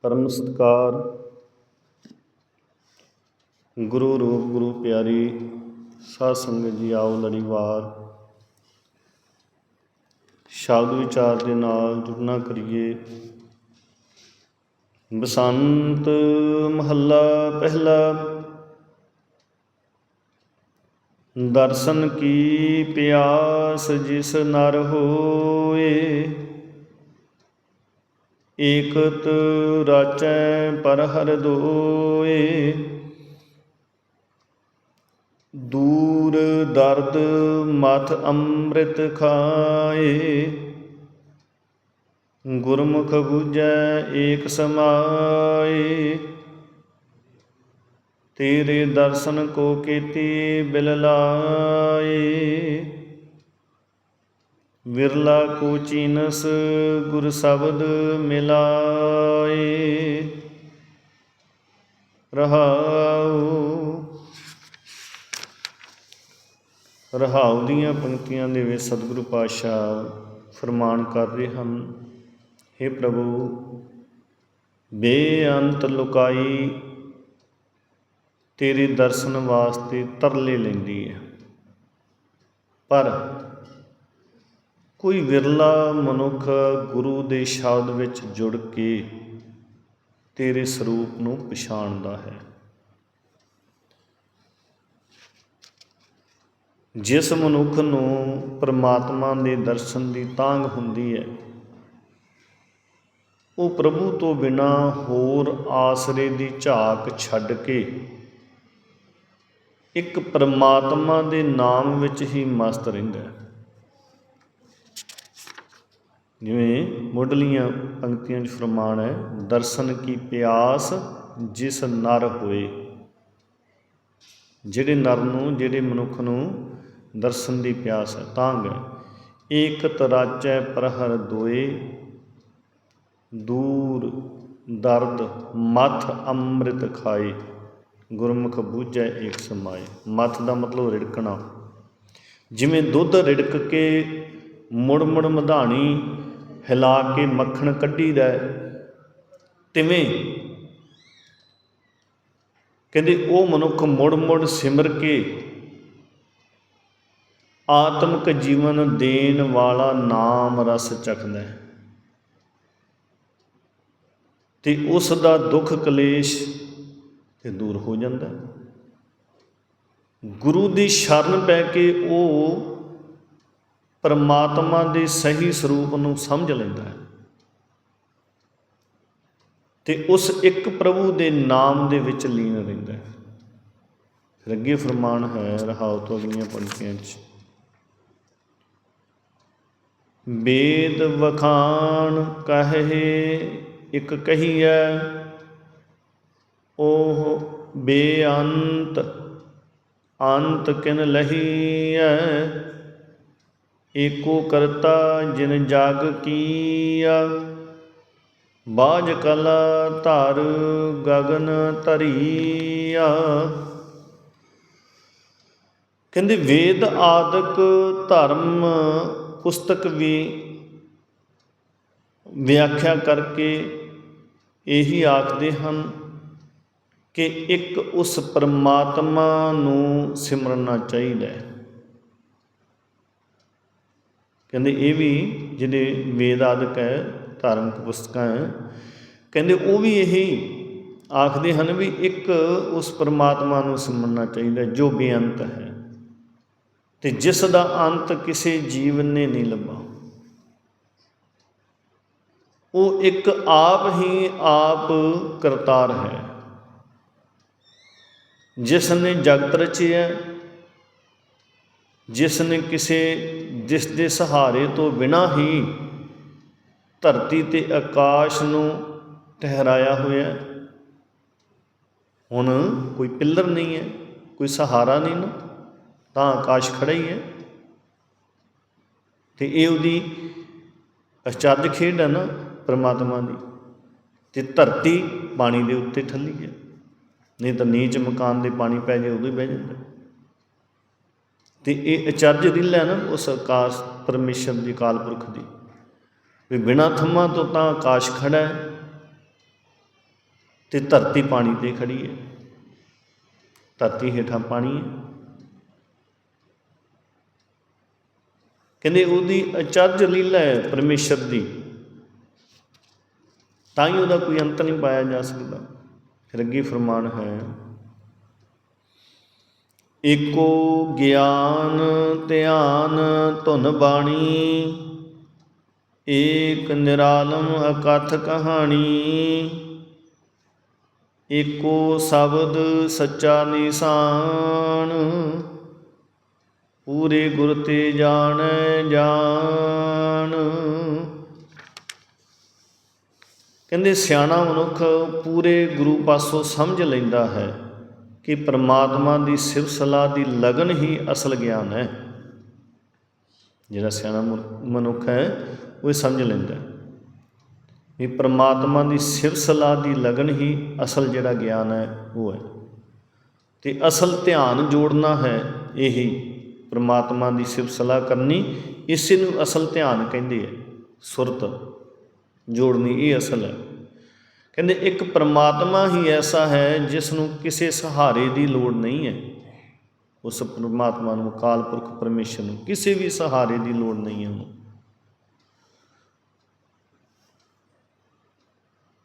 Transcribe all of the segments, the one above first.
परम सत्कार गुरु रूप गुरु प्यारी साध संगत जी आओ लड़ीवार शब्द विचार के नाल जुड़ना करिए। बसंत महला पहला। दर्शन की प्यास जिस नर होए, एकत राचै पर हर दोए। दूर दर्द मथ अमृत खाए, गुरमुख बूझै एक समाए। तेरे दर्शन को केती बिल लाए, विरला को चीनस गुर शब्द मिलाए। रहाऊ रहाऊ दीआं पंक्तियां दे विच सतगुरु पातशाह फरमान कर रहे हैं। हे प्रभु, बेअंत लुकाई तेरे दर्शन वास्ते तरले लैंदी है, पर कोई विरला मनुख गुरु दे शब्द विच जुड़ के तेरे सरूप नूं पछाणदा है। जिस मनुख नूं परमात्मा दे दर्शन की तांघ हुंदी है, वो प्रभु तो बिना होर आसरे की झाक छड्ड के एक परमात्मा दे नाम विच ही मस्त रहिंदा है। जिवें मुढ़लियां पंक्तियां च फरमान है, दर्शन की प्यास जिस नर होए। जिहड़े नर नूं, जिहड़े मनुख नूं दर्शन की प्यास है, तांघ है। एकत राचै प्रहर दोए, दूर दर्द मथ अमृत खाए। गुरमुख बूझै एक समाए। मथ का मतलब रिड़कना। जिवें दुध रिड़क के मुड़ मुड़ मधानी हिला के मक्खण कढ़ीदा, तिवें कहते वो मनुख मुड़ मुड़ सिमर के आत्मक जीवन देन वाला नाम रस चखदा है, ते उसका दुख कलेश ते दूर हो जाता है। गुरु की शरण पै के वो परमात्मा के सही स्वरूप नूं समझ लैंदा है, ते उस एक प्रभु के नाम दे विच लीन रहिंदा है। फिर अगे फरमान है रहाउ तो अगलियां पंक्तियां च, वेद वखान कहे एक कहिए, ओह बेअंत अंत किन लहीए। एको करता जिन जग कीया, बाज कला धर गगन धरिया। कहते वेद आदक धर्म पुस्तक भी व्याख्या करके यही आखते हैं कि एक उस परमात्मा नूं सिमरना चाहिए। कहते ये भी जिहड़े वेद आदक है, धार्मिक पुस्तक है, कहते वो भी यही आखते हैं भी एक उस परमात्मा नूं सिमरना चाहिए जो बेअंत है, ते जिस दा अंत किसी जीव ने नहीं लभा। वो एक आप ही आप करतार है, जिसने जगत रचिया, जिसने किसी जिसके सहारे तो बिना ही धरती ते आकाश नूं ठहराया होया। हुण कोई पिलर नहीं है, कोई सहारा नहीं ना, तां आकाश खड़ा ही है। तो ये उहदी अचरज खेड है ना परमात्मा की। ते धरती पानी के उत्ते ठल्ली है, नहीं तो नीच मकान दे पानी पै जाए उदों ही बह जाता। तो ये अचरज रील है ना उस आकाश परमेश्वर की काल पुरख की, भी बिना थम्मा तो आकाश खड़ा है, ਤੇ ਧਰਤੀ ਪਾਣੀ 'ਤੇ ਖੜੀ ਹੈ, ਧਰਤੀ ਹੇਠਾਂ ਪਾਣੀ ਹੈ। ਕਹਿੰਦੇ ਉਹਦੀ ਅਚਰਜ ਲੀਲਾ ਹੈ ਪਰਮੇਸ਼ਰ ਦੀ, ਤਾਂ ਹੀ ਉਹਦਾ ਕੋਈ ਅੰਤ ਨਹੀਂ ਪਾਇਆ ਜਾ ਸਕਦਾ। ਫਿਰ ਅੱਗੇ ਫਰਮਾਨ ਹੈ, ਏਕੋ ਗਿਆਨ ਧਿਆਨ ਧੁਨ ਬਾਣੀ, ਏਕ ਨਿਰਾਲਮ ਅਕਥ ਕਹਾਣੀ, ਏਕੋ ਸ਼ਬਦ ਸੱਚਾ ਨਿਸ਼ਾਨ, ਪੂਰੇ ਗੁਰ ਤੇ ਜਾਣੈ ਜਾਣ। ਕਹਿੰਦੇ ਸਿਆਣਾ ਮਨੁੱਖ ਪੂਰੇ ਗੁਰੂ ਪਾਸੋਂ ਸਮਝ ਲੈਂਦਾ ਹੈ ਕਿ ਪਰਮਾਤਮਾ ਦੀ ਸਿਫਤ ਸਲਾਹ ਦੀ ਲਗਨ ਹੀ ਅਸਲ ਗਿਆਨ ਹੈ। ਜਿਹੜਾ ਸਿਆਣਾ ਮਨੁੱਖ ਹੈ ਉਹ ਸਮਝ ਲੈਂਦਾ ਵੀ ਪਰਮਾਤਮਾ ਦੀ ਸਿਫਤ ਸਲਾਹ ਦੀ ਲਗਨ ਹੀ ਅਸਲ ਜਿਹੜਾ ਗਿਆਨ ਹੈ ਉਹ ਹੈ। ਅਤੇ ਅਸਲ ਧਿਆਨ ਜੋੜਨਾ ਹੈ ਇਹੀ, ਪਰਮਾਤਮਾ ਦੀ ਸਿਫਤ ਸਲਾਹ ਕਰਨੀ, ਇਸੇ ਨੂੰ ਅਸਲ ਧਿਆਨ ਕਹਿੰਦੇ ਹੈ। ਸੁਰਤ ਜੋੜਨੀ ਇਹ ਅਸਲ ਹੈ। ਕਹਿੰਦੇ ਇੱਕ ਪਰਮਾਤਮਾ ਹੀ ਐਸਾ ਹੈ ਜਿਸ ਨੂੰ ਕਿਸੇ ਸਹਾਰੇ ਦੀ ਲੋੜ ਨਹੀਂ ਹੈ। ਉਸ ਪਰਮਾਤਮਾ ਨੂੰ, ਅਕਾਲ ਪੁਰਖ ਪਰਮੇਸ਼ਰ ਨੂੰ ਕਿਸੇ ਵੀ ਸਹਾਰੇ ਦੀ ਲੋੜ ਨਹੀਂ ਹੈ। ਉਹਨੂੰ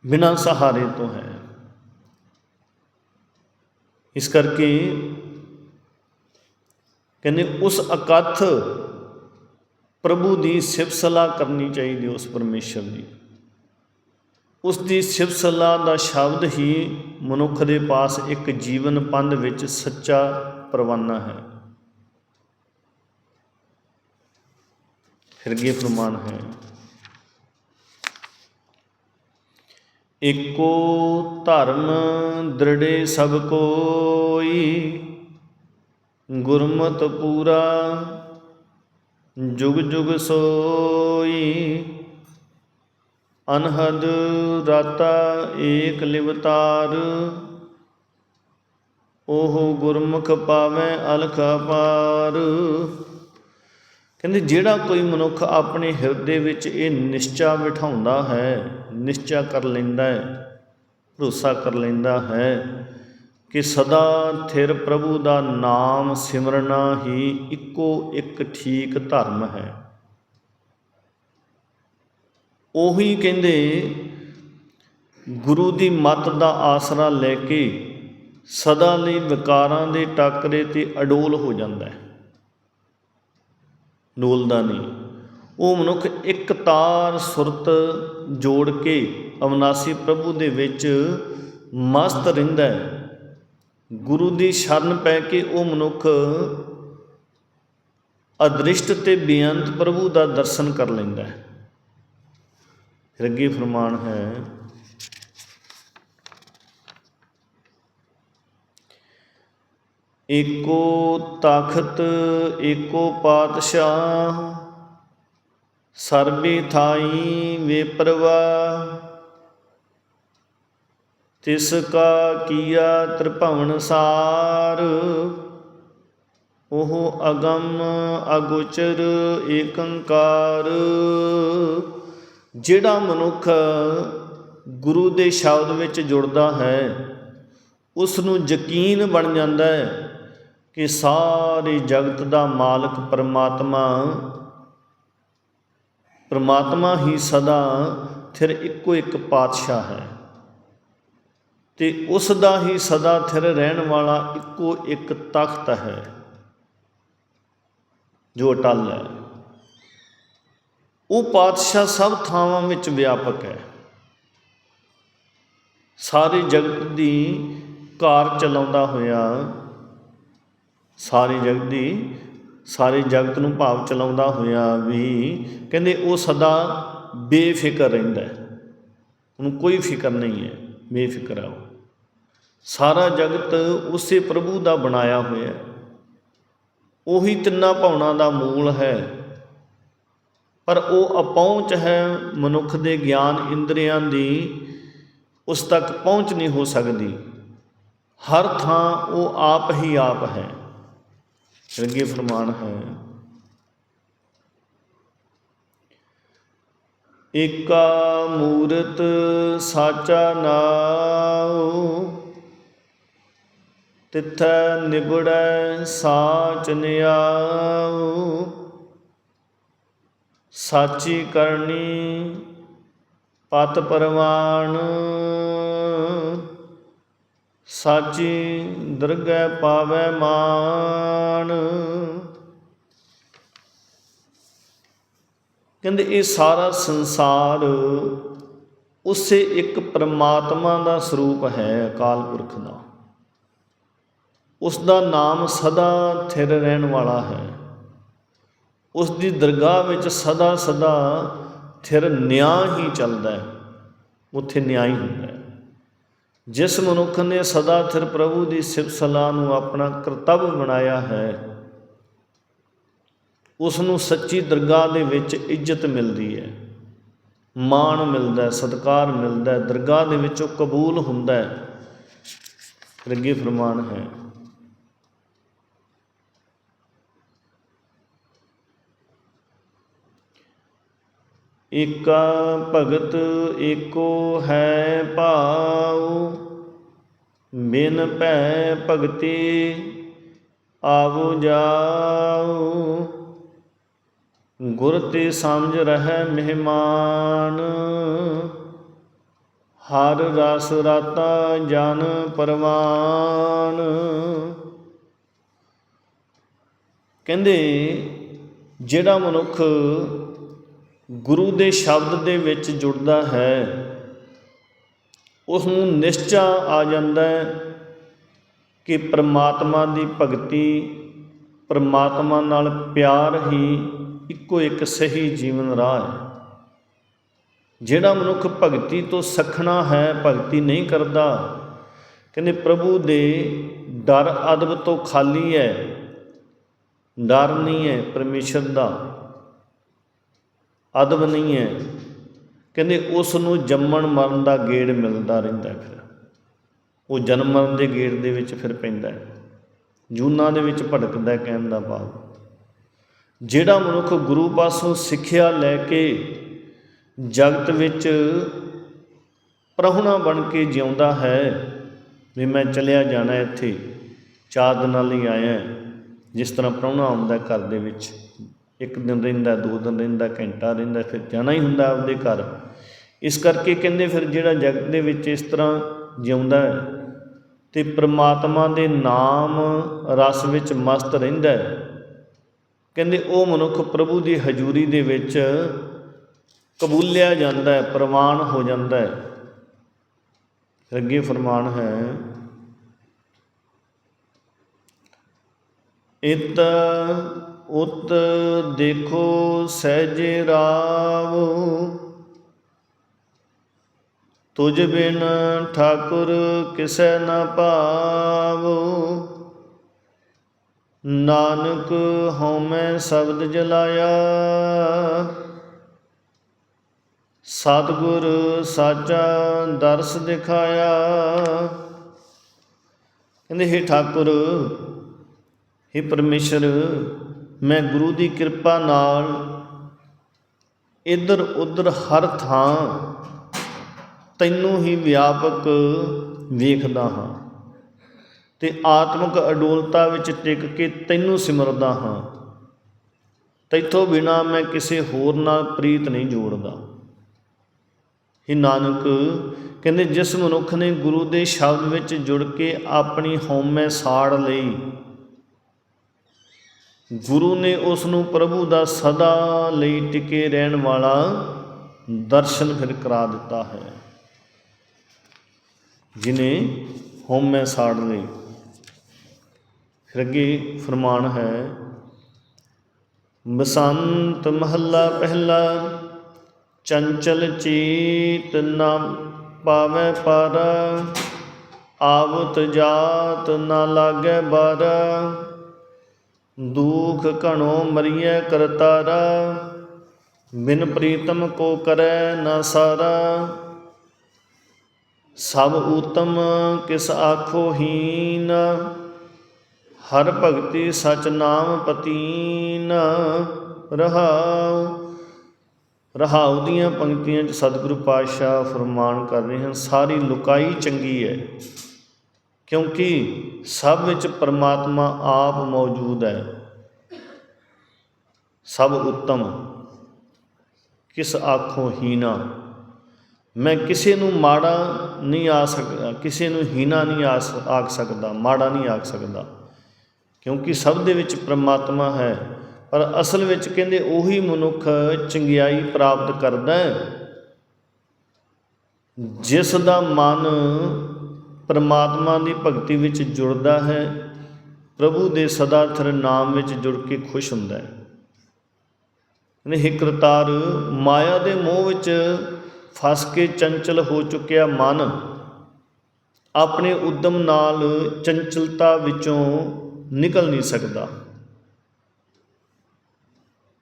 ਬਿਨਾਂ ਸਹਾਰੇ ਤੋਂ ਹੈ। ਇਸ ਕਰਕੇ ਕਹਿੰਦੇ ਉਸ ਅਕਥ ਪ੍ਰਭੂ ਦੀ ਸਿਫਤ ਸਲਾਹ ਕਰਨੀ ਚਾਹੀਦੀ, ਉਸ ਪਰਮੇਸ਼ਰ ਦੀ। ਉਸ ਦੀ ਸਿਫਤ ਸਲਾਹ ਦਾ ਸ਼ਬਦ ਹੀ ਮਨੁੱਖ ਦੇ ਪਾਸ ਇੱਕ ਜੀਵਨ ਪੰਧ ਵਿੱਚ ਸੱਚਾ ਪਰਵਾਨਾ ਹੈ। ਫਿਰ ਅੱਗੇ ਫਰਮਾਨ ਹੈ, ਏਕੋ ਧਰਮ ਦ੍ਰਿੜੇ ਸਭ ਕੋਈ, ਗੁਰਮਤਿ ਪੂਰਾ ਜੁਗ ਜੁਗ ਸੋਈ, ਅਨਹਦ ਰਾਤਾ ਏਕ ਲਿਵਤਾਰ, ਉਹ ਗੁਰਮੁਖ ਪਾਵੈ ਅਲਖ ਅਪਾਰ। ਕਹਿੰਦੇ ਜਿਹੜਾ ਕੋਈ ਮਨੁੱਖ ਆਪਣੇ ਹਿਰਦੇ ਵਿੱਚ ਇਹ ਨਿਸ਼ਚਾ ਬਿਠਾਉਂਦਾ ਹੈ, ਨਿਸ਼ਚਾ ਕਰ ਲੈਂਦਾ ਹੈ, ਭਰੋਸਾ ਕਰ ਲੈਂਦਾ ਹੈ ਕਿ ਸਦਾ ਥਿਰ ਪ੍ਰਭੂ ਦਾ ਨਾਮ ਸਿਮਰਨਾ ਹੀ ਇੱਕੋ ਇੱਕ ਠੀਕ ਧਰਮ ਹੈ, ਉਹੀ ਕਹਿੰਦੇ ਗੁਰੂ ਦੀ ਮੱਤ ਦਾ ਆਸਰਾ ਲੈ ਕੇ ਸਦਾ ਲਈ ਵਿਕਾਰਾਂ ਦੇ ਟਾਕਰੇ 'ਤੇ ਅਡੋਲ ਹੋ ਜਾਂਦਾ ਹੈ, ਡੋਲਦਾ ਨਹੀਂ। ਉਹ ਮਨੁੱਖ ਇੱਕ ਤਾਰ ਸੁਰਤ ਜੋੜ ਕੇ ਅਵਿਨਾਸੀ ਪ੍ਰਭੂ ਦੇ ਵਿੱਚ ਮਸਤ ਰਹਿੰਦਾ ਹੈ। ਗੁਰੂ ਦੀ ਸ਼ਰਨ ਪੈ ਕੇ ਉਹ ਮਨੁੱਖ ਅਦ੍ਰਿਸ਼ਟ ਅਤੇ ਬੇਅੰਤ ਪ੍ਰਭੂ ਦਾ ਦਰਸ਼ਨ ਕਰ ਲੈਂਦਾ ਹੈ। ਫਿਰ ਅੱਗੇ ਫਰਮਾਨ ਹੈ, ਏਕੋ ਤਖਤ ਏਕੋ ਪਾਤਸ਼ਾਹ, ਸਰਬੇ ਥਾਈ ਵੇ ਪ੍ਰਵਾਹ, ਤਿਸ ਕਾ ਕੀਆ ਤ੍ਰਿਭਵਨ ਸਾਰ, ਉਹ ਅਗਮ ਅਗੋਚਰ ਏਕੰਕਾਰ। ਜਿਹੜਾ ਮਨੁੱਖ ਗੁਰੂ ਦੇ ਸ਼ਬਦ ਵਿੱਚ ਜੁੜਦਾ ਹੈ ਉਸ ਨੂੰ ਯਕੀਨ ਬਣ ਜਾਂਦਾ ਹੈ ਕਿ ਸਾਰੇ ਜਗਤ ਦਾ ਮਾਲਕ ਪਰਮਾਤਮਾ ਹੀ ਸਦਾ ਥਿਰ ਇੱਕੋ ਇੱਕ ਪਾਤਸ਼ਾਹ ਹੈ, ਅਤੇ ਉਸ ਦਾ ਹੀ ਸਦਾ ਥਿਰ ਰਹਿਣ ਵਾਲਾ ਇੱਕੋ ਇੱਕ ਤਖਤ ਹੈ ਜੋ ਅਟੱਲ ਹੈ। ਉਹ ਪਾਤਸ਼ਾਹ ਸਭ ਥਾਵਾਂ ਵਿੱਚ ਵਿਆਪਕ ਹੈ, ਸਾਰੇ ਜਗਤ ਦੀ ਕਾਰ ਚਲਾਉਂਦਾ ਹੋਇਆ, ਸਾਰੇ ਜਗਤ ਨੂੰ ਭਾਵ ਚਲਾਉਂਦਾ ਹੋਇਆ ਵੀ ਕਹਿੰਦੇ ਉਹ ਸਦਾ ਬੇਫਿਕਰ ਰਹਿੰਦਾ ਹੈ, ਉਹਨੂੰ ਕੋਈ ਫਿਕਰ ਨਹੀਂ ਹੈ, ਬੇਫਿਕਰ ਹੈ ਉਹ। ਸਾਰਾ ਜਗਤ ਉਸੇ ਪ੍ਰਭੂ ਦਾ ਬਣਾਇਆ ਹੋਇਆ, ਉਹੀ ਤਿੰਨਾਂ ਭਵਨਾਂ ਦਾ ਮੂਲ ਹੈ, ਪਰ ਉਹ ਅਪਹੁੰਚ ਹੈ ਮਨੁੱਖ ਦੇ ਗਿਆਨ ਇੰਦਰੀਆਂ ਦੀ, ਉਸ ਤੱਕ ਪਹੁੰਚ ਨਹੀਂ ਹੋ ਸਕਦੀ। ਹਰ ਥਾਂ ਉਹ ਆਪ ਹੀ ਆਪ ਹੈ। ਅੱਗੇ ਫਰਮਾਨ ਹੈ, ਏਕਾ ਮੂਰਤ ਸਾਚਾ ਨਾਉ, ਤਿਥੈ ਨਿਬੜੈ ਸਾਚ ਨਿਆਉ। ਸਾਚੀ ਕਰਨੀ ਪਤ ਪਰਵਾਣ, ਸਾਚੀ ਦਰਗਹਿ ਪਾਵੈ ਮਾਨ। ਕਹਿੰਦੇ ਇਹ ਸਾਰਾ ਸੰਸਾਰ ਉਸੇ ਇੱਕ ਪਰਮਾਤਮਾ ਦਾ ਸਰੂਪ ਹੈ, ਅਕਾਲ ਪੁਰਖ ਦਾ। ਉਸ ਦਾ ਨਾਮ ਸਦਾ ਥਿਰ ਰਹਿਣ ਵਾਲਾ ਹੈ। ਉਸ ਦੀ ਦਰਗਾਹ ਵਿੱਚ ਸਦਾ ਸਦਾ ਥਿਰ ਨਿਆਂ ਹੀ ਚੱਲਦਾ ਹੈ, ਉੱਥੇ ਨਿਆਂ ਹੀ ਹੁੰਦਾ ਹੈ। ਜਿਸ ਮਨੁੱਖ ਨੇ ਸਦਾ ਥਿਰ ਪ੍ਰਭੂ ਦੀ ਸਿਫਤ ਸਲਾਹ ਨੂੰ ਆਪਣਾ ਕਰਤੱਵ ਬਣਾਇਆ ਹੈ, ਉਸ ਨੂੰ ਸੱਚੀ ਦਰਗਾਹ ਦੇ ਵਿੱਚ ਇੱਜ਼ਤ ਮਿਲਦੀ ਹੈ, ਮਾਣ ਮਿਲਦਾ, ਸਤਿਕਾਰ ਮਿਲਦਾ, ਦਰਗਾਹ ਦੇ ਵਿੱਚੋਂ ਕਬੂਲ ਹੁੰਦਾ ਹੈ। ਫਿਰ ਅੱਗੇ ਫਰਮਾਨ ਹੈ, ਏਕਾ ਭਗਤ ਏਕੋ ਹੈ ਭਾਉ, ਬਿਨ ਭੈ ਭਗਤੀ ਆਵੋ ਜਾਉ। ਗੁਰ ਤੇ ਸਮਝ ਰਹਿ ਮਹਿਮਾਨ, ਹਰ ਰਸ ਰਾਤਾ ਜਨ ਪਰਵਾਨ। ਕਹਿੰਦੇ ਜਿਹੜਾ ਮਨੁੱਖ ਗੁਰੂ ਦੇ ਸ਼ਬਦ ਦੇ ਵਿੱਚ ਜੁੜਦਾ ਹੈ, ਉਸ ਨੂੰ ਨਿਸ਼ਚਾ ਆ ਜਾਂਦਾ ਹੈ ਕਿ ਪਰਮਾਤਮਾ ਦੀ ਭਗਤੀ, ਪਰਮਾਤਮਾ ਨਾਲ ਪਿਆਰ ਹੀ ਇੱਕੋ ਇੱਕ ਸਹੀ ਜੀਵਨ ਰਾਹ ਹੈ। ਜਿਹੜਾ ਮਨੁੱਖ ਭਗਤੀ ਤੋਂ ਸੱਖਣਾ ਹੈ, ਭਗਤੀ ਨਹੀਂ ਕਰਦਾ, ਕਹਿੰਦੇ ਪ੍ਰਭੂ ਦੇ ਡਰ ਅਦਬ ਤੋਂ ਖਾਲੀ ਹੈ, ਡਰ ਨਹੀਂ ਹੈ ਪਰਮੇਸ਼ਰ ਦਾ, ਅਦਬ ਨਹੀਂ ਹੈ। ਕਹਿੰਦੇ ਉਸ ਨੂੰ ਜੰਮਣ ਮਰਨ ਦਾ ਗੇੜ ਮਿਲਦਾ ਰਹਿੰਦਾ, ਫਿਰ ਉਹ ਜਨਮ ਮਰਨ ਦੇ ਗੇੜ ਦੇ ਵਿੱਚ ਫਿਰ ਪੈਂਦਾ, ਜੂਨਾਂ ਦੇ ਵਿੱਚ ਭਟਕਦਾ। ਕਹਿਣ ਦਾ ਭਾਵ ਜਿਹੜਾ ਮਨੁੱਖ ਗੁਰੂ ਪਾਸੋਂ ਸਿੱਖਿਆ ਲੈ ਕੇ ਜਗਤ ਵਿੱਚ ਪ੍ਰਾਹੁਣਾ ਬਣ ਕੇ ਜਿਉਂਦਾ ਹੈ, ਵੀ ਮੈਂ ਚਲਿਆ ਜਾਣਾ, ਇੱਥੇ 4 ਦਿਨਾਂ ਲਈ ਆਇਆ, ਜਿਸ ਤਰ੍ਹਾਂ ਪ੍ਰਾਹੁਣਾ ਆਉਂਦਾ ਘਰ ਦੇ ਵਿੱਚ, 1 ਦਿਨ ਰਹਿੰਦਾ, 2 ਦਿਨ ਰਹਿੰਦਾ, ਘੰਟਾ ਰਹਿੰਦਾ, ਫਿਰ ਜਾਣਾ ਹੀ ਹੁੰਦਾ ਆਪਦੇ ਘਰ। ਇਸ ਕਰਕੇ ਕਹਿੰਦੇ ਫਿਰ ਜਿਹੜਾ ਜਗਤ ਦੇ ਵਿੱਚ ਇਸ ਤਰ੍ਹਾਂ ਜਿਉਂਦਾ ਹੈ ਅਤੇ ਪਰਮਾਤਮਾ ਦੇ ਨਾਮ ਰਸ ਵਿੱਚ ਮਸਤ ਰਹਿੰਦਾ ਹੈ, ਕਹਿੰਦੇ ਉਹ ਮਨੁੱਖ ਪ੍ਰਭੂ ਦੀ ਹਜ਼ੂਰੀ ਦੇ ਵਿੱਚ ਕਬੂਲਿਆ ਜਾਂਦਾ ਹੈ, ਪ੍ਰਵਾਨ ਹੋ ਜਾਂਦਾ ਹੈ। ਫਿਰ ਅੱਗੇ ਫਰਮਾਨ ਹੈ, ਇਤ ਉਤ ਦੇਖੋ ਸਹਿਜੇ ਰਾਵ, ਤੁਝ ਬਿਨ ਠਾਕੁਰ ਕਿਸੈ ਨ ਭਾਵ। ਨਾਨਕ ਹਉਮੈ ਸ਼ਬਦ ਜਲਾਇਆ, ਸਤਿਗੁਰ ਸਾਚਾ ਦਰਸ ਦਿਖਾਇਆ। ਕਹਿੰਦੇ ਹੇ ਠਾਕੁਰ, ਹੇ ਪਰਮੇਸ਼ਰ, ਮੈਂ ਗੁਰੂ ਦੀ ਕਿਰਪਾ ਨਾਲ ਇੱਧਰ ਉੱਧਰ ਹਰ ਥਾਂ ਤੈਨੂੰ ਹੀ ਵਿਆਪਕ ਵੇਖਦਾ ਹਾਂ ਅਤੇ ਆਤਮਿਕ ਅਡੋਲਤਾ ਵਿੱਚ ਟਿਕ ਕੇ ਤੈਨੂੰ ਸਿਮਰਦਾ ਹਾਂ। ਤੈਥੋਂ ਬਿਨਾਂ ਮੈਂ ਕਿਸੇ ਹੋਰ ਨਾਲ ਪ੍ਰੀਤ ਨਹੀਂ ਜੋੜਦਾ। ਹੇ ਨਾਨਕ, ਕਹਿੰਦੇ ਜਿਸ ਮਨੁੱਖ ਨੇ ਗੁਰੂ ਦੇ ਸ਼ਬਦ ਵਿੱਚ ਜੁੜ ਕੇ ਆਪਣੀ ਹਉਮੈ ਸਾੜ ਲਈ, ਗੁਰੂ ਨੇ ਉਸ ਨੂੰ ਪ੍ਰਭੂ ਦਾ ਸਦਾ ਲਈ ਟਿਕੇ ਰਹਿਣ ਵਾਲਾ ਦਰਸ਼ਨ ਫਿਰ ਕਰਾ ਦਿੱਤਾ ਹੈ। ਜਿਹਨੇ ਹਉਮੈ ਸਾੜ ਲਈ। ਫਿਰ ਅੱਗੇ ਫਰਮਾਨ ਹੈ, ਬਸੰਤ ਮਹੱਲਾ ਪਹਿਲਾ, ਚੰਚਲ ਚੀਤ ਨਾ ਪਾਵੈ ਪਰ, ਆਵਤ ਜਾਤ ਨਾ ਲਾਗੈ ਬਰ। ਦੁਖ ਘਣੋ ਮਰੀਐ ਕਰਤਾਰਾ, ਬਿਨ ਪ੍ਰੀਤਮ ਕੋ ਕਰੈ ਨਾ ਸਾਰਾ। ਸਭ ਊਤਮ ਕਿਸ ਆਖੋ ਹੀਨ, ਹਰ ਭਗਤੀ ਸਚ ਨਾਮ ਪਤੀਨ। ਰਹਾਉ ਰਹਾਉ ਦੀਆਂ ਪੰਕਤੀਆਂ 'ਚ ਸਤਿਗੁਰੂ ਪਾਤਸ਼ਾਹ ਫਰਮਾਨ ਕਰ ਰਹੇ ਹਨ, ਸਾਰੀ ਲੁਕਾਈ ਚੰਗੀ ਹੈ, ਕਿਉਂਕਿ ਸਭ ਵਿੱਚ ਪਰਮਾਤਮਾ ਆਪ ਮੌਜੂਦ ਹੈ। ਸਭ ਉੱਤਮ ਕਿਸ ਆਖੋਂ ਹੀਨਾ, ਮੈਂ ਕਿਸੇ ਨੂੰ ਮਾੜਾ ਨਹੀਂ ਆ ਸਕਦਾ, ਕਿਸੇ ਨੂੰ ਹੀਨਾ ਨਹੀਂ ਆਖ ਸਕਦਾ, ਮਾੜਾ ਨਹੀਂ ਆਖ ਸਕਦਾ, ਕਿਉਂਕਿ ਸਭ ਦੇ ਵਿੱਚ ਪਰਮਾਤਮਾ ਹੈ। ਪਰ ਅਸਲ ਵਿੱਚ ਕਹਿੰਦੇ ਉਹੀ ਮਨੁੱਖ ਚੰਗਿਆਈ ਪ੍ਰਾਪਤ ਕਰਦਾ ਜਿਸ ਦਾ ਮਨ ਪਰਮਾਤਮਾ ਦੀ ਭਗਤੀ ਵਿੱਚ ਜੁੜਦਾ ਹੈ, ਪ੍ਰਭੂ ਦੇ ਸਦਾ ਥਿਰ ਨਾਮ ਵਿੱਚ ਜੁੜ ਕੇ ਖੁਸ਼ ਹੁੰਦਾ ਹੈ। ਇਹ ਕਰਤਾਰ ਮਾਇਆ ਦੇ ਮੋਹ ਵਿੱਚ ਫਸ ਕੇ ਚੰਚਲ ਹੋ ਚੁੱਕਿਆ ਮਨ ਆਪਣੇ ਉਦਮ ਨਾਲ ਚੰਚਲਤਾ ਵਿੱਚੋਂ ਨਿਕਲ ਨਹੀਂ ਸਕਦਾ,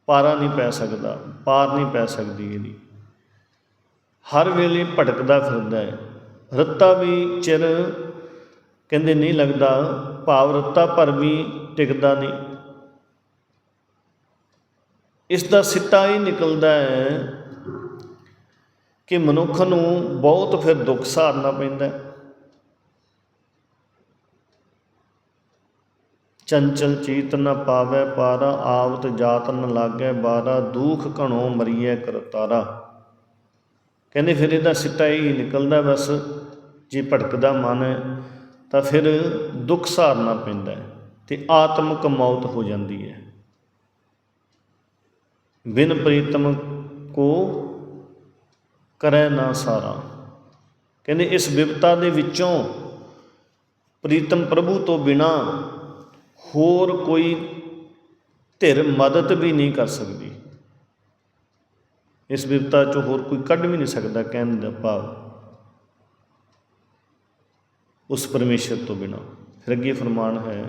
ਪਾਰਾ ਨਹੀਂ ਪੈ ਸਕਦਾ, ਪਾਰ ਨਹੀਂ ਪੈ ਸਕਦੀ ਇਹਦੀ। ਹਰ ਵੇਲੇ ਭਟਕਦਾ ਫਿਰਦਾ ਹੈ। ਰੱਤਾ ਵੀ ਚਿਰ ਕਹਿੰਦੇ ਨਹੀਂ ਲੱਗਦਾ, ਭਾਵ ਰੱਤਾ ਭਰ ਵੀ ਟਿਕਦਾ ਨਹੀਂ। ਇਸ ਦਾ ਸਿੱਟਾ ਇਹ ਨਿਕਲਦਾ ਹੈ ਕਿ ਮਨੁੱਖ ਨੂੰ ਬਹੁਤ ਫਿਰ ਦੁੱਖ ਸਹਾਰਨਾ ਪੈਂਦਾ। ਚੰਚਲ ਚੀਤ ਨ ਪਾਵੈ ਪਾਰਾ, ਆਵਤ ਜਾਤ ਨ ਲਾਗੈ ਬਾਰਾ, ਦੂਖ ਘਣੋ ਮਰੀਐ ਕਰਤਾਰਾ। ਕਹਿੰਦੇ ਫਿਰ ਇਹਦਾ ਸਿੱਟਾ ਇਹ ਨਿਕਲਦਾ, ਬਸ ਜੇ ਭਟਕਦਾ ਮਨ ਹੈ ਤਾਂ ਫਿਰ ਦੁੱਖ ਸਹਾਰਨਾ ਪੈਂਦਾ ਅਤੇ ਆਤਮਿਕ ਮੌਤ ਹੋ ਜਾਂਦੀ ਹੈ। ਬਿਨ ਪ੍ਰੀਤਮ ਕੋ ਕਰੈ ਨਾ ਸਾਰਾ। ਕਹਿੰਦੇ ਇਸ ਬਿਪਤਾ ਦੇ ਵਿੱਚੋਂ ਪ੍ਰੀਤਮ ਪ੍ਰਭੂ ਤੋਂ ਬਿਨਾਂ ਹੋਰ ਕੋਈ ਧਿਰ ਮਦਦ ਵੀ ਨਹੀਂ ਕਰ ਸਕਦੀ। ਇਸ ਬਿਪਤਾ 'ਚੋਂ ਹੋਰ ਕੋਈ ਕੱਢ ਵੀ ਨਹੀਂ ਸਕਦਾ, ਕਹਿਣ ਦਾ ਭਾਵ ਉਸ ਪਰਮੇਸ਼ਰ ਤੋਂ ਬਿਨਾਂ। ਫਿਰ ਅੱਗੇ ਫਰਮਾਨ ਹੈ,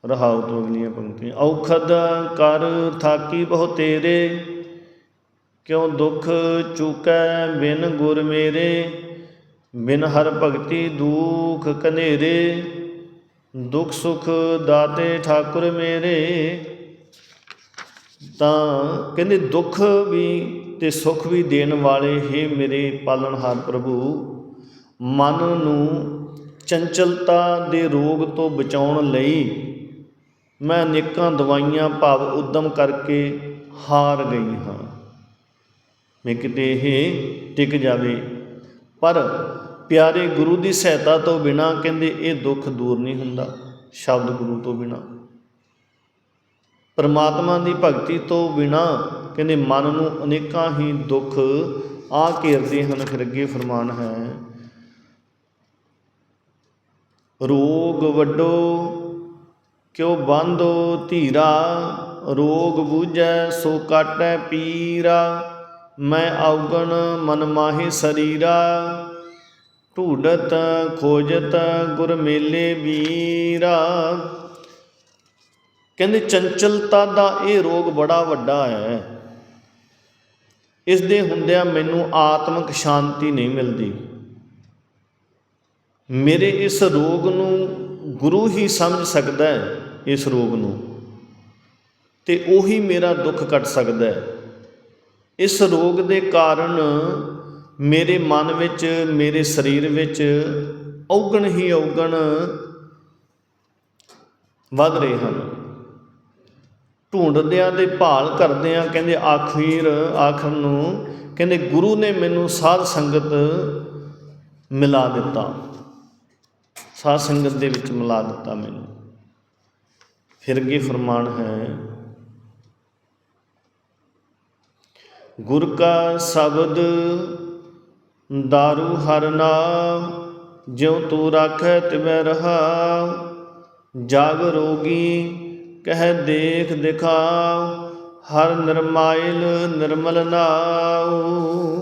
ਰਹਾਉ ਤੋਂ ਅਗਲੀਆਂ ਪੰਕਤੀਆਂ, ਔਖਦ ਕਰ ਥਾਕੀ ਬਹੁ ਤੇਰੇ, ਕਿਉਂ ਦੁੱਖ ਚੁਕੈ ਬਿਨ ਗੁਰ ਮੇਰੇ, ਬਿਨ ਹਰ ਭਗਤੀ ਦੁਖ ਕਨੇਰੇ, ਦੁੱਖ ਸੁਖ ਦਾਤੇ ਠਾਕੁਰ ਮੇਰੇ। ਤਾਂ ਕਹਿੰਦੇ ਦੁੱਖ ਵੀ ਅਤੇ ਸੁੱਖ ਵੀ ਦੇਣ ਵਾਲੇ ਹੇ ਮੇਰੇ ਪਾਲਣਹਾਰ ਪ੍ਰਭੂ, ਮਨ ਨੂੰ ਚੰਚਲਤਾ ਦੇ ਰੋਗ ਤੋਂ ਬਚਾਉਣ ਲਈ ਮੈਂ ਅਨੇਕਾਂ ਦਵਾਈਆਂ ਭਾਵ ਉੱਦਮ ਕਰਕੇ ਹਾਰ ਗਈ ਹਾਂ। ਮੈਂ ਕਿਤੇ ਇਹ ਟਿਕ ਜਾਵੇ, ਪਰ ਪਿਆਰੇ ਗੁਰੂ ਦੀ ਸਹਾਇਤਾ ਤੋਂ ਬਿਨਾਂ ਕਹਿੰਦੇ ਇਹ ਦੁੱਖ ਦੂਰ ਨਹੀਂ ਹੁੰਦਾ। ਸ਼ਬਦ ਗੁਰੂ ਤੋਂ ਬਿਨਾਂ, ਪਰਮਾਤਮਾ ਦੀ ਭਗਤੀ ਤੋਂ ਬਿਨਾਂ ਕਹਿੰਦੇ ਮਨ ਨੂੰ ਅਨੇਕਾਂ ਹੀ ਦੁੱਖ ਆ ਘੇਰਦੇ ਹਨ। ਫਿਰ ਅੱਗੇ ਫਰਮਾਨ ਹੈ, ਰੋਗ ਵੱਡੋ ਕਿਉ ਬੰਧੋ ਧੀਰਾ, ਰੋਗ ਬੂਝੈ ਸੋ ਕਾਟੈ ਪੀਰਾ, ਮੈਂ ਔਗਣ ਮਨ ਮਾਹੀ ਸਰੀਰਾ, ਢੂਡਤ ਖੋਜਤ ਗੁਰ ਮੇਲੇ ਵੀਰਾ। ਕਹਿੰਦੇ ਚੰਚਲਤਾ ਦਾ ਇਹ ਰੋਗ ਬੜਾ ਵੱਡਾ ਹੈ। ਇਸ ਦੇ ਹੁੰਦਿਆਂ ਮੈਨੂੰ ਆਤਮਿਕ ਸ਼ਾਂਤੀ ਨਹੀਂ ਮਿਲਦੀ। ਮੇਰੇ ਇਸ ਰੋਗ ਨੂੰ ਗੁਰੂ ਹੀ ਸਮਝ ਸਕਦਾ ਹੈ, ਇਸ ਰੋਗ ਨੂੰ, ਅਤੇ ਉਹੀ ਮੇਰਾ ਦੁੱਖ ਕੱਟ ਸਕਦਾ ਹੈ। ਇਸ ਰੋਗ ਦੇ ਕਾਰਨ ਮੇਰੇ ਮਨ ਵਿੱਚ, ਮੇਰੇ ਸਰੀਰ ਵਿੱਚ ਔਗਣ ਹੀ ਔਗਣ ਵੱਧ ਰਹੇ ਹਨ। ਢੂੰਡਦਿਆਂ ਦੇ ਭਾਲ ਕਰਦਿਆਂ ਕਹਿੰਦੇ ਆਖਰ ਨੂੰ ਕਹਿੰਦੇ ਗੁਰੂ ਨੇ ਮੈਨੂੰ ਸਾਧ ਸੰਗਤ ਮਿਲਾ ਦਿੱਤਾ, ਸਾਧ ਸੰਗਤ ਦੇ ਵਿੱਚ ਮਿਲਾ ਦਿੱਤਾ ਮੈਨੂੰ। ਫਿਰ ਅੱਗੇ ਫਰਮਾਨ ਹੈ, ਗੁਰ ਕਾ ਸ਼ਬਦ ਦਾਰੂ ਹਰ ਨਾਮ, ਜਿਉ ਤੂੰ ਰਾਖੈ ਤਿਵੈ ਰਹਾਉ, ਜਗ ਰੋਗੀ ਕਹਿ ਦੇਖ ਦਿਖਾਉ, ਹਰ ਨਿਰਮਾਇਲ ਨਿਰਮਲ ਨਾਉ।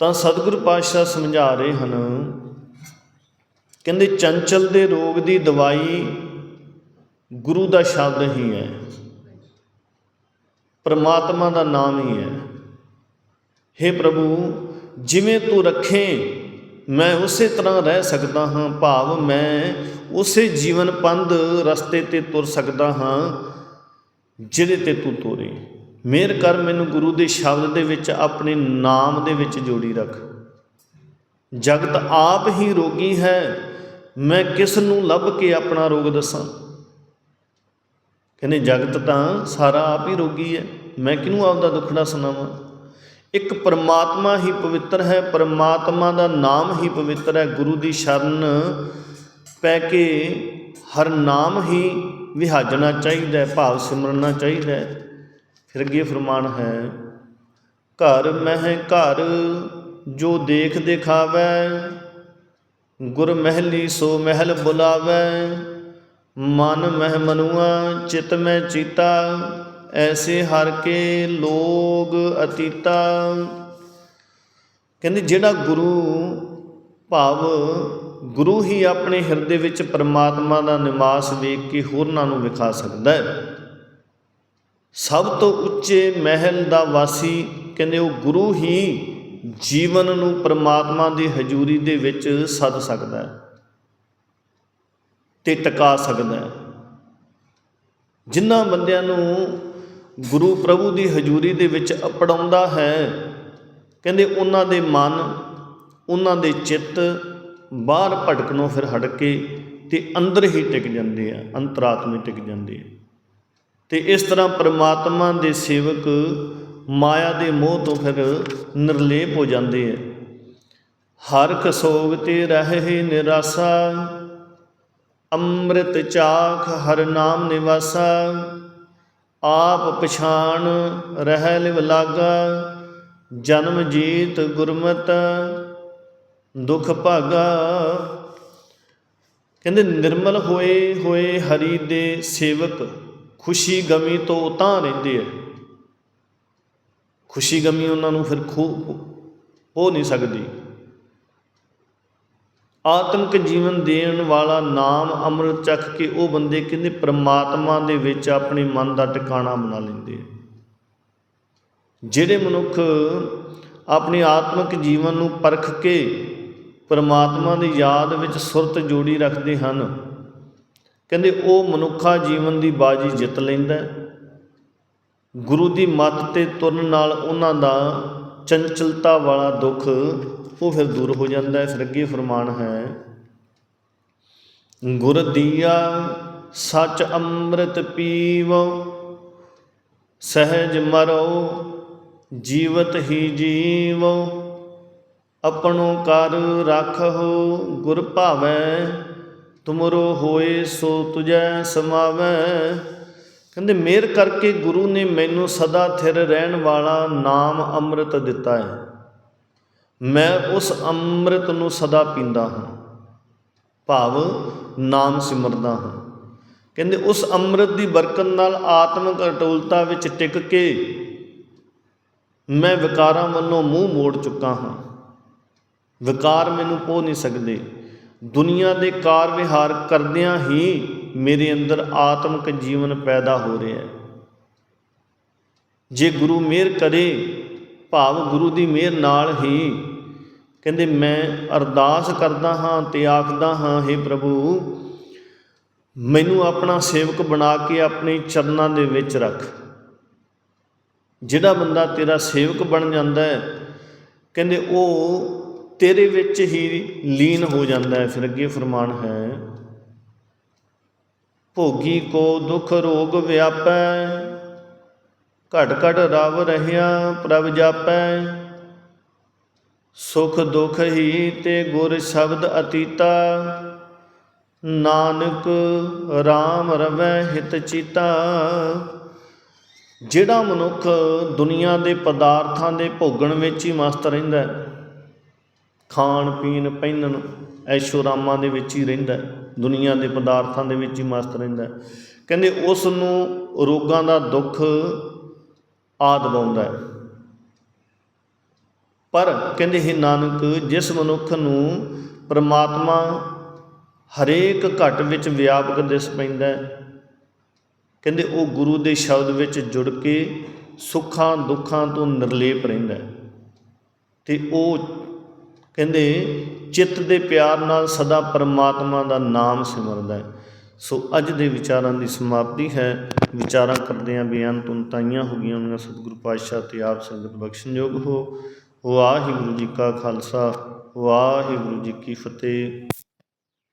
ਤਾਂ ਸਤਿਗੁਰੂ ਪਾਤਸ਼ਾਹ ਸਮਝਾ ਰਹੇ ਹਨ, ਕਹਿੰਦੇ ਚੰਚਲ ਦੇ ਰੋਗ ਦੀ ਦਵਾਈ ਗੁਰੂ ਦਾ ਸ਼ਬਦ ਹੀ ਹੈ, ਪਰਮਾਤਮਾ ਦਾ ਨਾਮ ਹੀ ਹੈ। ਹੇ ਪ੍ਰਭੂ, ਜਿਵੇਂ ਤੂੰ ਰੱਖੇ ਮੈਂ ਉਸੇ ਤਰ੍ਹਾਂ ਰਹਿ ਸਕਦਾ ਹਾਂ, ਭਾਵ ਮੈਂ ਉਸੇ ਜੀਵਨ ਪੰਧ ਰਸਤੇ 'ਤੇ ਤੁਰ ਸਕਦਾ ਹਾਂ ਜਿਹੜੇ ਤੇ ਤੂੰ ਤੋਰੇ। ਮਿਹਰ ਕਰ ਮੈਨੂੰ ਗੁਰੂ ਦੇ ਸ਼ਬਦ ਦੇ ਵਿੱਚ, ਆਪਣੇ ਨਾਮ ਦੇ ਵਿੱਚ ਜੋੜੀ ਰੱਖ। ਜਗਤ ਆਪ ਹੀ ਰੋਗੀ ਹੈ, ਮੈਂ ਕਿਸ ਨੂੰ ਲੱਭ ਕੇ ਆਪਣਾ ਰੋਗ ਦੱਸਾਂ। ਕਹਿੰਦੇ ਜਗਤ ਤਾਂ ਸਾਰਾ ਆਪ ਹੀ ਰੋਗੀ ਹੈ, ਮੈਂ ਕਿਹਨੂੰ ਆਪਦਾ ਦੁੱਖੜਾ ਸੁਣਾਵਾਂ। ਇੱਕ ਪਰਮਾਤਮਾ ਹੀ ਪਵਿੱਤਰ ਹੈ, ਪਰਮਾਤਮਾ ਦਾ ਨਾਮ ਹੀ ਪਵਿੱਤਰ ਹੈ। ਗੁਰੂ ਦੀ ਸ਼ਰਨ ਪੈ ਕੇ ਹਰ ਨਾਮ ਹੀ ਵਿਹਾਜਣਾ ਚਾਹੀਦਾ, ਭਾਵ ਸਿਮਰਨਾ ਚਾਹੀਦਾ। ਫਿਰ ਅੱਗੇ ਫਰਮਾਨ ਹੈ, ਘਰ ਮਹਿ ਘਰ ਜੋ ਦੇਖ ਦਿਖਾਵੈ, ਗੁਰ ਮਹਿਲੀ ਸੋ ਮਹਿਲ ਬੁਲਾਵੈ। ਮਨ ਮਹਿ ਮਨੁਆ ਚਿਤ ਮੈਂ ਚੀਤਾ, ਐਸੇ ਹਰ ਕੇ ਲੋਗ ਅਤੀਤਾ। ਕਹਿੰਦੇ ਜਿਹੜਾ ਗੁਰੂ, ਭਾਵ ਗੁਰੂ ਹੀ ਆਪਣੇ ਹਿਰਦੇ ਵਿੱਚ ਪਰਮਾਤਮਾ ਦਾ ਨਿਵਾਸ ਵੇਖ ਕੇ ਹੋਰਨਾਂ ਨੂੰ ਵਿਖਾ ਸਕਦਾ ਹੈ। ਸਭ ਤੋਂ ਉੱਚੇ ਮਹਿਲ ਦਾ ਵਾਸੀ ਕਹਿੰਦੇ ਉਹ ਗੁਰੂ ਹੀ ਜੀਵਨ ਨੂੰ ਪਰਮਾਤਮਾ ਦੀ ਹਜ਼ੂਰੀ ਦੇ ਵਿੱਚ ਸੱਦ ਸਕਦਾ ਹੈ ਤੇ ਟਿਕਾ ਸਕਦਾ ਹੈ। ਜਿਨ੍ਹਾਂ ਬੰਦਿਆਂ ਨੂੰ ਗੁਰੂ ਪ੍ਰਭੂ ਦੀ ਹਜ਼ੂਰੀ ਦੇ ਵਿੱਚ ਅਪਣਾਉਂਦਾ ਹੈ, ਕਹਿੰਦੇ ਉਹਨਾਂ ਦੇ ਮਨ, ਉਹਨਾਂ ਦੇ ਚਿੱਤ ਬਾਹਰ ਭਟਕਣੋਂ ਫਿਰ ਹਟ ਕੇ ਤੇ ਅੰਦਰ ਹੀ ਟਿਕ ਜਾਂਦੇ ਆ, ਅੰਤਰਾਤਮੇ ਟਿਕ ਜਾਂਦੇ ਆ। ਤੇ ਇਸ ਤਰ੍ਹਾਂ ਪਰਮਾਤਮਾ ਦੇ ਸੇਵਕ ਮਾਇਆ ਦੇ ਮੋਹ ਤੋਂ ਫਿਰ ਨਿਰਲੇਪ ਹੋ ਜਾਂਦੇ ਆ। ਹਰਖ ਸੋਗ ਤੇ ਰਹੇ ਨਿਰਾਸਾ, ਅੰਮ੍ਰਿਤ ਚਾਖ ਹਰ ਨਾਮ ਨਿਵਾਸਾ। ਆਪ ਪਛਾਣ ਰਹਿ ਲਿਵ ਲਾਗਾ, ਜਨਮ ਜੀਤ ਗੁਰਮਤਿ ਦੁਖ ਭਾਗਾ। ਕਹਿੰਦੇ ਨਿਰਮਲ ਹੋਏ ਹੋਏ ਹਰੀ ਦੇ ਸੇਵਕ ਖੁਸ਼ੀ ਗਮੀ ਤੋਂ ਉਤਾਂਹ ਰਹਿੰਦੇ ਆ। ਖੁਸ਼ੀ ਗਮੀ ਉਹਨਾਂ ਨੂੰ ਫਿਰ ਹੋ ਨਹੀਂ ਸਕਦੀ। ਆਤਮਿਕ ਜੀਵਨ ਦੇਣ ਵਾਲਾ ਨਾਮ ਅੰਮ੍ਰਿਤ ਚੱਖ ਕੇ ਉਹ ਬੰਦੇ ਕਹਿੰਦੇ ਪਰਮਾਤਮਾ ਦੇ ਵਿੱਚ ਆਪਣੇ ਮਨ ਦਾ ਟਿਕਾਣਾ ਬਣਾ ਲੈਂਦੇ ਆ। ਜਿਹੜੇ ਮਨੁੱਖ ਆਪਣੀ ਆਤਮਿਕ ਜੀਵਨ ਨੂੰ ਪਰਖ ਕੇ ਪਰਮਾਤਮਾ ਦੀ ਯਾਦ ਵਿੱਚ ਸੁਰਤ ਜੋੜੀ ਰੱਖਦੇ ਹਨ, ਕਹਿੰਦੇ ਉਹ ਮਨੁੱਖਾ ਜੀਵਨ ਦੀ ਬਾਜੀ ਜਿੱਤ ਲੈਂਦਾ। ਗੁਰੂ ਦੀ ਮੱਤ 'ਤੇ ਤੁਰਨ ਨਾਲ ਉਹਨਾਂ ਦਾ ਚੰਚਲਤਾ ਵਾਲਾ ਦੁੱਖ ਉਹ ਫਿਰ ਦੂਰ ਹੋ ਜਾਂਦਾ ਹੈ। ਫਿਰ ਅੱਗੇ ਫਰਮਾਨ ਹੈ, ਗੁਰ ਦੀਆ ਸੱਚ ਅੰਮ੍ਰਿਤ ਪੀਵੋ, ਸਹਿਜ ਮਰੋ ਜੀਵਤ ਹੀ ਜੀਵੋ। ਆਪਣੋ ਕਰ ਰੱਖੋ ਗੁਰ ਭਾਵੈ, ਤੁਮਰੋ ਹੋਏ ਸੋ ਤੁਝੈ ਸਮਾਵੈ। ਕਹਿੰਦੇ ਮਿਹਰ ਕਰਕੇ ਗੁਰੂ ਨੇ ਮੈਨੂੰ ਸਦਾ ਥਿਰ ਰਹਿਣ ਵਾਲਾ ਨਾਮ ਅੰਮ੍ਰਿਤ ਦਿੱਤਾ ਹੈ। ਮੈਂ ਉਸ ਅੰਮ੍ਰਿਤ ਨੂੰ ਸਦਾ ਪੀਂਦਾ ਹਾਂ, ਭਾਵ ਨਾਮ ਸਿਮਰਦਾ ਹਾਂ। ਕਹਿੰਦੇ ਉਸ ਅੰਮ੍ਰਿਤ ਦੀ ਬਰਕਤ ਨਾਲ ਆਤਮਿਕ ਅਟੁੱਲਤਾ ਵਿੱਚ ਟਿਕ ਕੇ ਮੈਂ ਵਿਕਾਰਾਂ ਵੱਲੋਂ ਮੂੰਹ ਮੋੜ ਚੁੱਕਾ ਹਾਂ। ਵਿਕਾਰ ਮੈਨੂੰ ਪੋਹ ਨਹੀਂ ਸਕਦੇ। ਦੁਨੀਆ ਦੇ ਕਾਰ ਵਿਹਾਰ ਕਰਦਿਆਂ ਹੀ ਮੇਰੇ ਅੰਦਰ ਆਤਮਿਕ ਜੀਵਨ ਪੈਦਾ ਹੋ ਰਿਹਾ ਹੈ। ਜੇ ਗੁਰੂ ਮਿਹਰ ਕਰੇ, ਭਾਵ ਗੁਰੂ ਦੀ ਮਿਹਰ ਨਾਲ ਹੀ ਕਹਿੰਦੇ ਮੈਂ ਅਰਦਾਸ ਕਰਦਾ ਹਾਂ ਤੇ ਆਖਦਾ ਹਾਂ, ਹੇ ਪ੍ਰਭੂ ਮੈਨੂੰ ਆਪਣਾ ਸੇਵਕ ਬਣਾ ਕੇ ਆਪਣੇ ਚਰਨਾਂ ਦੇ ਵਿੱਚ ਰੱਖ। ਜਿਹੜਾ ਬੰਦਾ ਤੇਰਾ ਸੇਵਕ ਬਣ ਜਾਂਦਾ ਹੈ, ਕਹਿੰਦੇ ਉਹ ਤੇਰੇ ਵਿੱਚ ਹੀ ਲੀਨ ਹੋ ਜਾਂਦਾ ਹੈ। ਫਿਰ ਅੱਗੇ ਫਰਮਾਨ ਹੈ, ਭੋਗੀ ਕੋ ਦੁਖ ਰੋਗ ਵਿਆਪੈ, ਘਟ ਘਟ ਰਵ ਰਹਿਆ ਪ੍ਰਭ ਜਾਪੈ। ਸੁਖ ਦੁਖ ਹੀ ਤੇ ਗੁਰ ਸ਼ਬਦ ਅਤੀਤਾ, ਨਾਨਕ ਰਾਮ ਰਵੈ ਹਿਤ ਚੀਤਾ। ਜਿਹੜਾ ਮਨੁੱਖ ਦੁਨੀਆ ਦੇ ਪਦਾਰਥਾਂ ਦੇ ਭੋਗਣ ਵਿੱਚ ਹੀ ਮਸਤ ਰਹਿੰਦਾ, ਖਾਣ ਪੀਣ ਪਹਿਨਣ ਐਸ਼ੋ ਰਾਮਾਂ ਦੇ ਵਿੱਚ ਹੀ ਰਹਿੰਦਾ, ਦੁਨੀਆ ਦੇ ਪਦਾਰਥਾਂ ਦੇ ਵਿੱਚ ਹੀ ਮਸਤ ਰਹਿੰਦਾ, ਕਹਿੰਦੇ ਉਸ ਨੂੰ ਰੋਗਾਂ ਦਾ ਦੁੱਖ ਆ ਦਬਾਉਂਦਾ ਹੈ। ਪਰ ਕਹਿੰਦੇ हे ਨਾਨਕ, ਜਿਸ ਮਨੁੱਖ ਨੂੰ ਪਰਮਾਤਮਾ ਹਰੇਕ ਘਟ ਵਿੱਚ ਵਿਆਪਕ ਦਿਸ ਪੈਂਦਾ, ਕਹਿੰਦੇ ਉਹ ਗੁਰੂ ਦੇ ਸ਼ਬਦ ਵਿੱਚ ਜੁੜ ਕੇ ਸੁੱਖਾਂ ਦੁੱਖਾਂ ਤੋਂ ਨਿਰਲੇਪ ਰਹਿੰਦਾ ਅਤੇ ਉਹ ਕਹਿੰਦੇ ਚਿੱਤ ਦੇ ਪਿਆਰ ਨਾਲ ਸਦਾ ਪਰਮਾਤਮਾ ਦਾ ਨਾਮ ਸਿਮਰਦਾ ਹੈ। ਸੋ ਅੱਜ ਦੇ ਵਿਚਾਰਾਂ ਦੀ ਸਮਾਪਤੀ ਹੈ। ਵਿਚਾਰਾਂ ਕਰਦਿਆਂ ਬੇਅੰਤ ਉਨਤਾਈਆਂ ਹੋ ਗਈਆਂ ਉਹਨਾਂ ਸਤਿਗੁਰੂ ਪਾਤਸ਼ਾਹ ਤੇ ਆਪ ਸੰਗਤ ਬਖਸ਼ਣਯੋਗ ਹੋ। ਵਾਹਿਗੁਰੂ ਜੀ ਕਾ ਖਾਲਸਾ, ਵਾਹਿਗੁਰੂ ਜੀ ਕੀ ਫਤਿਹ।